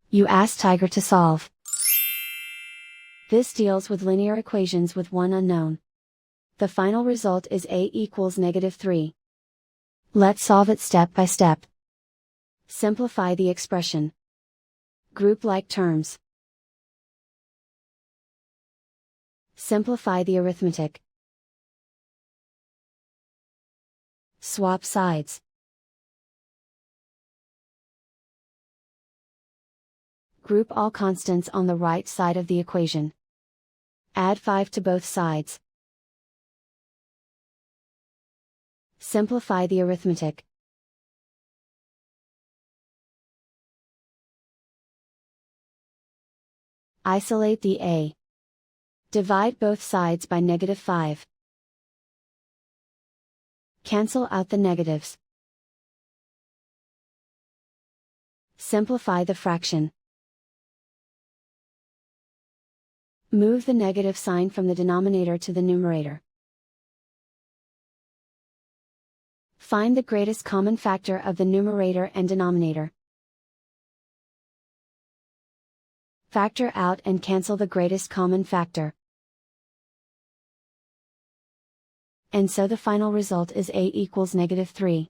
You ask Tiger to solve. This deals with linear equations with one unknown. The final result is a equals -3. Let's solve it step by step. Simplify the expression. Group like terms. Simplify the arithmetic. Swap sides. Group all constants on the right side of the equation. Add 5 to both sides. Simplify the arithmetic. Isolate the a. Divide both sides by -5. Cancel out the negatives. Simplify the fraction. Move the negative sign from the denominator to the numerator. Find the greatest common factor of the numerator and denominator. Factor out and cancel the greatest common factor. And so the final result is a equals -3.